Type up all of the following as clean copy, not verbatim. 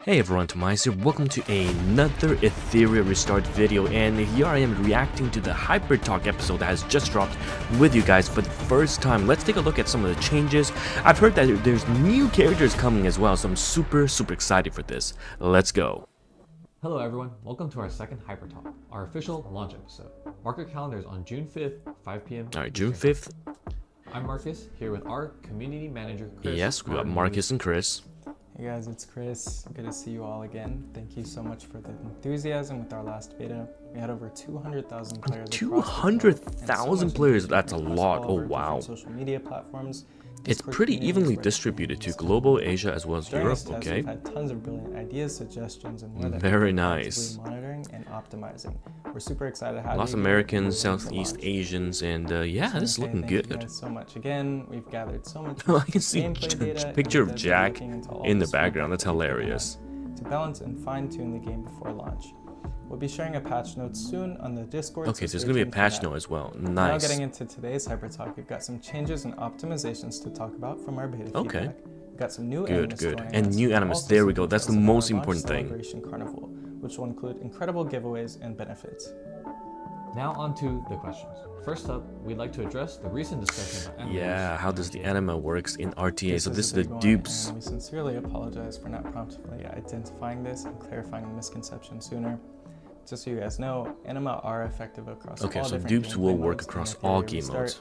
Hey everyone, TimaeuSS here. Welcome to another Etheria restart video, and here I am reacting to the Hypertalk episode that has just dropped with you guys for the first time. Let's take a look at some of the changes. I've heard that there's new characters coming as well, so I'm super excited for this. Let's go. Hello everyone, welcome to our second Hypertalk, our official launch episode. Mark your calendars on June 5th, 5 p.m. Alright, June 5th. I'm Marcus, here with our community manager, Chris. Yes, we got Marcus and Chris. Hey guys, it's Chris. Good to see you all again. Thank you so much for the enthusiasm with our last beta. We had over 200,000 players. 200,000 players, that's a lot. Oh wow. Social media platforms. It's pretty evenly distributed to global, Asia, as well as Europe, okay? We've had tons of brilliant ideas, suggestions, and more that very nice. Monitoring and optimizing. We're super excited to have lots of Americans, Southeast Asians, and yeah, this is looking good. Thank you guys so much again. We've gathered so much. I can see a picture of Jack in the background. That's hilarious. To balance and fine-tune the game before launch. We'll be sharing a patch note soon on the Discord. Okay, so there's going to be a patch note as well. Nice. Now getting into today's Hypertalk, we've got some changes and optimizations to talk about from our beta feedback. We've got some new Animus and new Animus. There we go. That's the most important thing. Carnival, which will include incredible giveaways and benefits. Now on to the questions. First up, we'd like to address the recent discussion about Ember. Yeah, how does the anima works in RTA? So this is the dupes. We sincerely apologize for not promptly identifying this and clarifying the misconception sooner. Just so you guys know, anima are effective across all different so dupes will work across all game modes.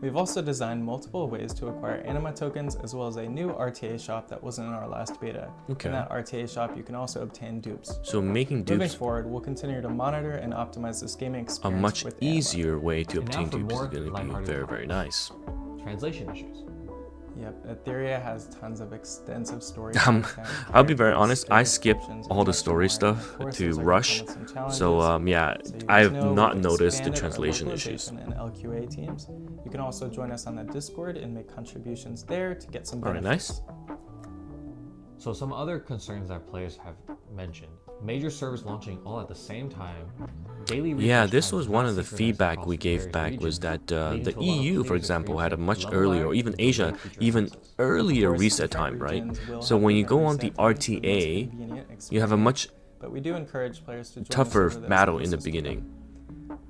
We've also designed multiple ways to acquire anima tokens, as well as a new RTA shop that wasn't in our last beta. In that RTA shop, you can also obtain dupes. So making dupes... Moving forward, we'll continue to monitor and optimize this gaming experience. A much with easier anima. way to obtain dupes is going to be very nice. Translation issues. Yep, Etheria has tons of extensive stories. I'll be very honest, I skipped all the story stuff to rush, so yeah, I have not noticed the translation issues. And LQA teams. You can also join us on the Discord and make contributions there to get some benefits. Nice. So some other concerns that players have mentioned. Major servers launching all at the same time. Yeah, this was one of the feedback we gave back, was that the EU, for example, had a much earlier, or even Asia, even earlier reset time, right? So when you go on the RTA, you have a much tougher battle in the beginning.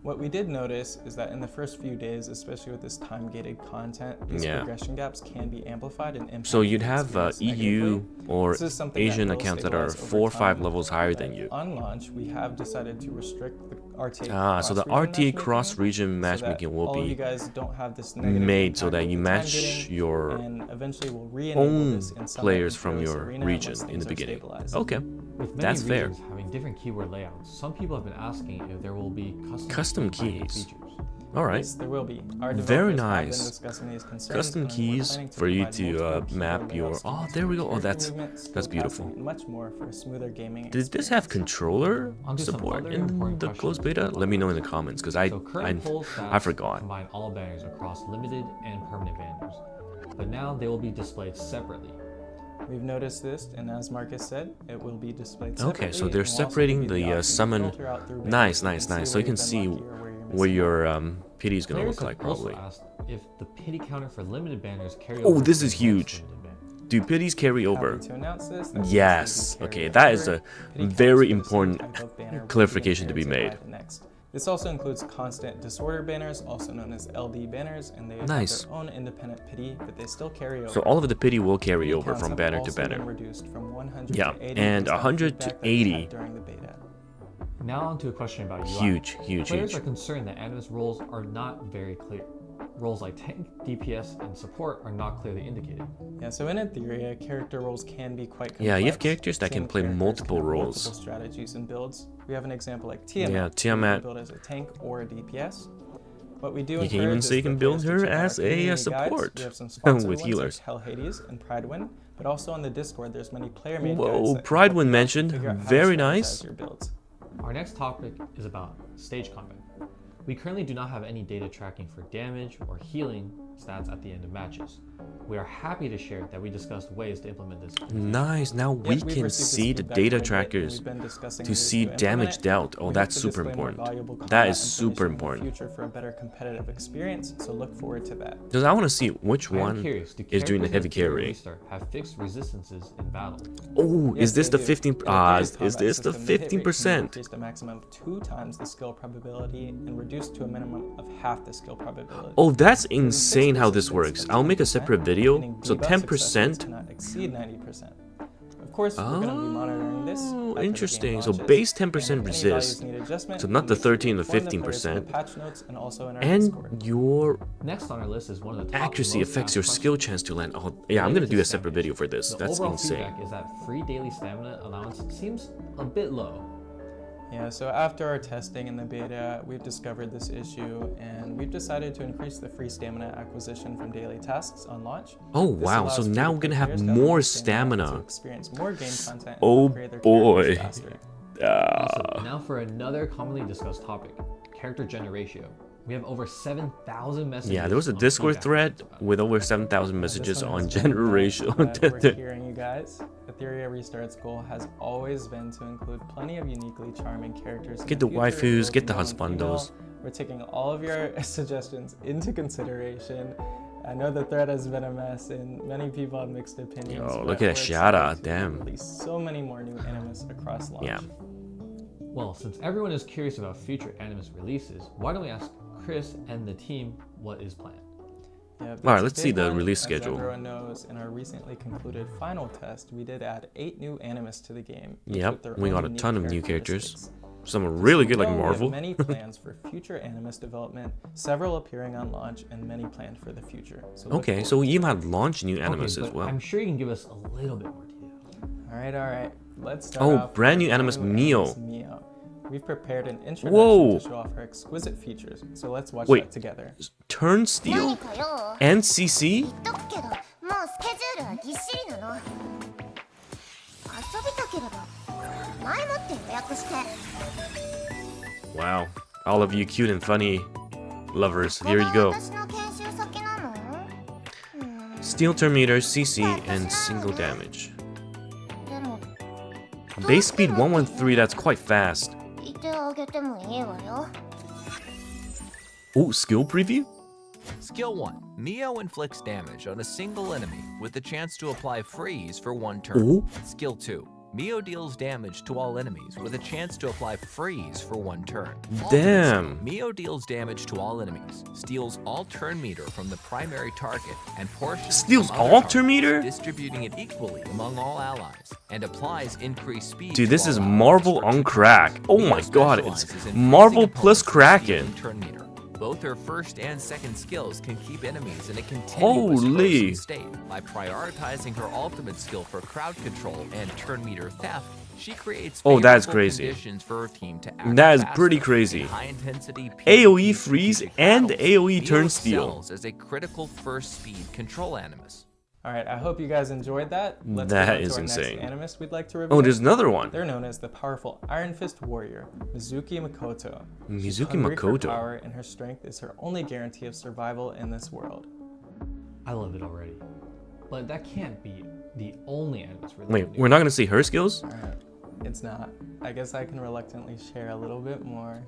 What we did notice is that in the first few days, especially with this time-gated content, these progression gaps can be amplified and impacted. So you'd have EU or Asian accounts that are 4 or 5 levels higher than you. On launch, we have decided to restrict the RTA so the RTA cross-region matchmaking will be made so that you match your own players from your region in the beginning. Okay, that's fair. Having different keyword layouts, some people have been asking if there will be custom keys. Alright, yes, there will be. Very nice. Custom keys for you to map your... Oh, there we go. Oh, that's beautiful. Much more for smoother gaming. Did this have controller support in the closed beta? Let me know in the comments, because I forgot. Combine all banners across limited and permanent banners, but now they will be displayed separately. We've noticed this, and as Marcus said, it will be displayed separately. Okay, so they're separating the summon. Nice. So you can see what your pity is going to look like, probably. Asked if the pity counter for limited banners carry over. Oh, this is huge. Do pities carry over? Yes. Okay, that is a very important clarification to be made. This also includes constant disorder banners, also known as LD banners, and they have their own independent pity, but they still carry over. So all of the pity will carry over from banner to banner. Reduced from 100 yeah, to 80 and 100 to 80. During the beta. Now on to a question about UI. Huge. Players are concerned that Animus roles are not very clear. Roles like tank, DPS, and support are not clearly indicated. Yeah, so in Etheria, character roles can be quite complex. Yeah, you have characters that can play multiple roles. Multiple strategies and builds. We have an example like Tiamat. Yeah, Tiamat. Build as a tank or a DPS. What we do you can even say you can build her as a support with healers. Like Hell Hades and Pridewind, but also on the Discord, there's many player-made guides. Whoa, Pridewind mentioned. Very nice. Our next topic is about stage combat. We currently do not have any data tracking for damage or healing, stats at the end of matches. We are happy to share that we discussed ways to implement this. Nice. Now we can see the data trackers to see damage dealt. Oh, that's super important. That is super important. Future for a better competitive experience, so look forward to that. Because I want to see which one is doing the heavy carry. carry. Have fixed resistances in battle. Oh, Yes, is this they the do. 15? In Etheria's Is combat this the system, hit rate can be 15%? increased a maximum of 2 times the skill probability and reduced to a minimum of half the skill probability. Oh, that's insane how this works. I'll make a separate video. So 10%. Cannot exceed 90%. Of course, we're going to be monitoring this. Oh, after the interesting. game So launches, base and 10% if any values resist. need adjustment, So not the we'll 13 to inform the players in the 15%. patch notes and also in our And Discord. your Next on our list is one of the top accuracy most affects asked your questions. skill chance to land. Oh, yeah, I'm going to do a separate video for this. The That's overall insane. feedback is that free daily stamina allowance seems a bit low. Yeah, so after our testing in the beta, we've discovered this issue and we've decided to increase the free stamina acquisition from daily tasks on launch. Oh, This wow. allows So free now to we're going to play have players to have more To stamina. experience more game content and Oh, upgrade their boy. characters faster. Awesome. Now for another commonly discussed topic, character generation. We have over 7,000 messages. Yeah, there was a on Discord feedback thread about it. with over 7,000 messages This one on has been generation. that we're hearing you guys. Etheria Restart's goal has always been to include plenty of uniquely charming characters. in Get the future, waifus, both get the male and female. husbandos. We're taking all of your suggestions into consideration. I know the thread has been a mess and many people have mixed opinions. Yo, but look at we're that shout-out, excited to damn. Release so many more new Animus across launch. Yeah. Well, since everyone is curious about future Animus releases, why don't we ask Chris and the team what is planned? Yeah, All right, that's a let's see big the one. release As schedule. everyone knows, in our recently concluded final test, we did add 8 new Animus to the game. each Yep, with their we own got a unique ton of new characters. characteristics. Some are really good, like So we have Marvel. many plans for future Animus development, several appearing on launch, and many planned for the future. So look Okay, forward so we to even it. had launch new Animus Okay, as but well. I'm sure you can give us a little bit more detail. All right. Let's start Oh, off brand with new Animus Animus Mio. Mio. We've prepared an introduction Whoa. to show off her exquisite features. So let's watch Wait. that together. Turnstile 何かよ and CC? 言っとくけどもうスケジュールはぎっしりなの遊びたければ前もって予約して Wow. All of you cute and funny lovers, ここ here が you go. 私の研修先なの Steel turn meter, CC, and single damage. でも Base speed 113, that's quite fast. いてあげてもいいわよ Oh, skill preview? Skill 1. Mio inflicts damage on a single enemy with the chance to apply freeze for 1 turn. Oh. Skill 2. Mio deals damage to all enemies with a chance to apply freeze for 1 turn. Damn. Mio deals damage to all enemies, steals all turn meter from the primary target, and portions Steals from other all targets, turn meter? distributing it equally among all allies, and applies increased speed. Dude, to this all is allies Marvel for on 2 crack. turns. Oh Mio my god, it's specializes in Marvel freezing plus opponents with speed Kraken. and turn meter. Both her first and second skills can keep enemies in a continuous Holy. frozen state. By prioritizing her ultimate skill for crowd control and turn meter theft, she creates Oh, that's favorable crazy. conditions for her team to act That is faster pretty in crazy. high-intensity AoE PvP freeze strategic and battles. AoE Mio turnstile. excels as a critical first speed control animus. All right, I hope you guys enjoyed that. Let's That go on to is our insane. next Animus we'd like to review. Oh, there's another one. They're known as the powerful Iron Fist Warrior, Mizuki Makoto. She's Mizuki hungry for Makoto. power, and her strength is her only guarantee of survival in this world. I love it already. But that can't be the only Animus we're Wait, looking to we're not gonna see her skills? All right, it's not. I guess I can reluctantly share a little bit more.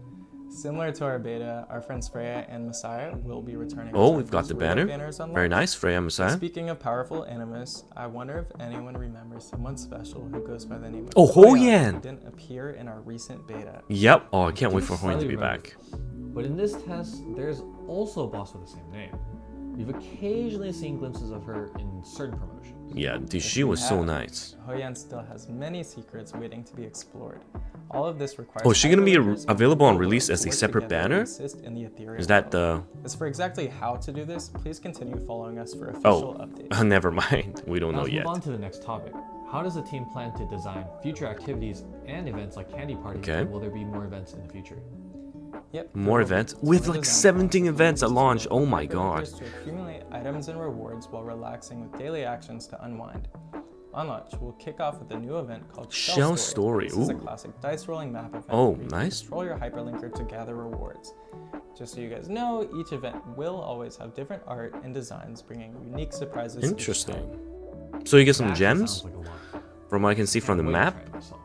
Similar to our beta, our friends Freya and Messiah will be returning. Oh, as we've got first the wave of banner. banners on Very launch. nice, Freya Messiah. Speaking of powerful Animus, I wonder if anyone remembers someone special who goes by the name of Oh, Hoyan! who didn't appear in our recent beta. Yep. Oh, I can't wait for Hoyan to Slightly be remember. back. But in this test, there's also a boss with the same name. We've occasionally seen glimpses of her in certain promotions. Yeah, dude, she was so Yeah. nice. Hoyan still has many secrets waiting to be explored. All of this requires. Oh, is she gonna be Hyperlinkers and available on Formidable release to as a work separate together to banner? assist in the Etheria Is that world. the... As for exactly how to do this, please continue following us for official updates. Oh, never mind. We don't Now know let's yet. move on to the next topic. How does the team plan to design future activities and events like Candy Party? Okay. And will there be more events in the future? Yep. More there will be. events? With Some like design 17 process events at is launch. to Oh my encourage god. players to accumulate items and rewards while relaxing with daily actions to unwind. On launch, we'll kick off with a new event called Shell Story. This is a Ooh. classic dice rolling map event. Oh, where you can nice. Control your hyperlinker to gather rewards. Just so you guys know, each event will always have different art and designs, bringing unique surprises. Interesting. So you get some That gems, sounds like a lot. from what I can see from the Can't wait to map. try it myself.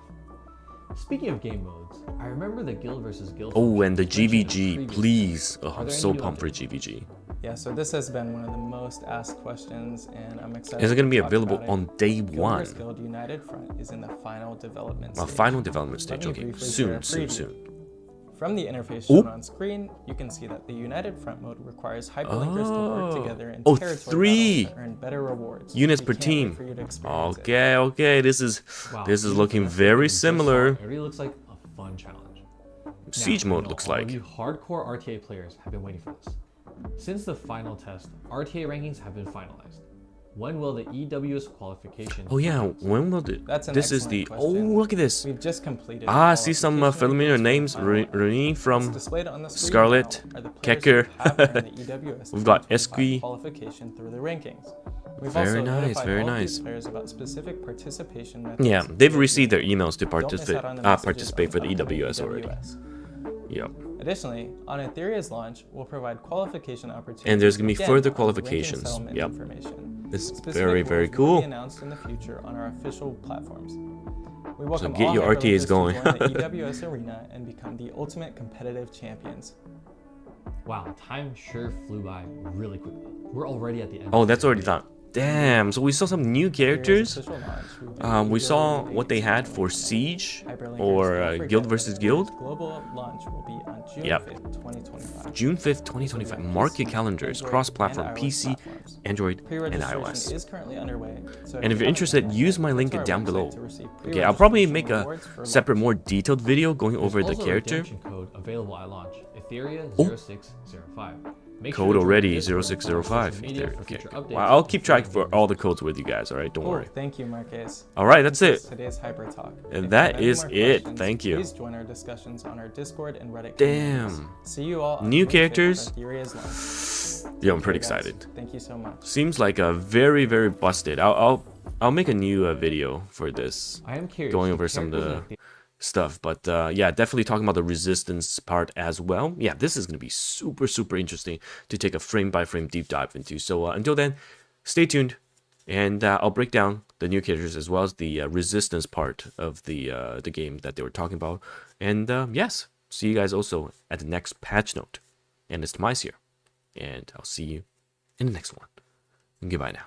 Speaking of game modes, I remember the guild versus guild. Oh, function and the was mentioned in GVG, previous please. videos. Oh, Are I'm there so any new pumped for updates? GVG. Yeah, so this has been one of the most asked questions, and I'm excited. Is it going to be talk available about it. on day Guild one? vs. Guild United Front is in the final development A stage. final development Let stage. me Okay, briefly share a soon. preview. From the interface shown on screen, you can see that the United Front mode requires hyperlinkers to work together in Oh, territory 3 battles to earn better rewards. units We per can't wait team. for you to experience it. Okay, this is Wow, this is even looking for this very game we just saw, similar. It really looks like a fun challenge. Siege Now, I mode know looks all like. of you hardcore RTA players have been waiting for this. Since the final test, RTA rankings have been finalized. When will the EWS qualification? Oh yeah, commence? when will the? That's an This is the. excellent Oh, question. look at this. We've just completed. Ah, I see some familiar qualification names. rankings for the final Renee What's from displayed on the screen Scarlet, now are the players Kecker. who have earned the EWS We've got 2025 Esqui. qualification through the rankings. We've Very also nice, notified very all of nice. these players about specific participation methods. Yeah, they've received their emails to Don't miss participate out on the messages participate on for the upcoming EWS already. EWS. Yep. Additionally, on Etheria's launch, we'll provide qualification opportunities. And there's gonna be again further on the ranking qualifications. settlement Yep. information. This is Specific very, rules very will cool. be announced in the future on our official platforms. We welcome get all your RTAs Hyperlinkers going. to join the EWS arena and become the ultimate competitive champions. Wow, time sure flew by really quickly. We're already at the end. Oh, of that's the already video. done. Damn. So we saw some new characters. Official launch, we've been We eagerly saw awaiting what they this had moment. for Siege Hyperlinkers, or don't forget Guild that versus Etherea's Guild. Global launch will be on June Yep. 5th, 2025. June 5th, 2025. Mark your calendars. Android, Cross-platform and iOS PC, platforms. Android, and Pre-registration iOS. is currently underway. So And if you're haven't interested, done use yet, my head link to our down website below. to receive Okay, I'll probably pre-registration make a rewards for separate, launch. more detailed video going over There's the also a character. redemption code available at launch. Etheria Oh. 0605. Make Code to join already, Discord and follow 0605. social media There, for okay. future updates Well, I'll and keep track further for all the videos. codes with you guys, alright? Don't Cool. worry. Thank you, Marquez. Alright, that's This is it. Today's Hypertalk. And If that you have any is more it. questions, Thank you. Please join our discussions on our Discord and Reddit Damn. communities. See you all on New June 5th characters? at Etherea's launch. Yeah, I'm pretty Okay, guys, excited. Thank you so much. Seems like a very, very busted. I'll make a new video for this, I am curious. going the over some of characters the in stuff. But yeah, definitely talking about the resistance part as well. Yeah, this is gonna be super, super interesting to take a frame by frame deep dive into. So until then, stay tuned, and I'll break down the new characters as well as the resistance part of the game that they were talking about. And yes, see you guys also at the next patch note. And it's TimaeuSS here, and I'll see you in the next one. And goodbye now.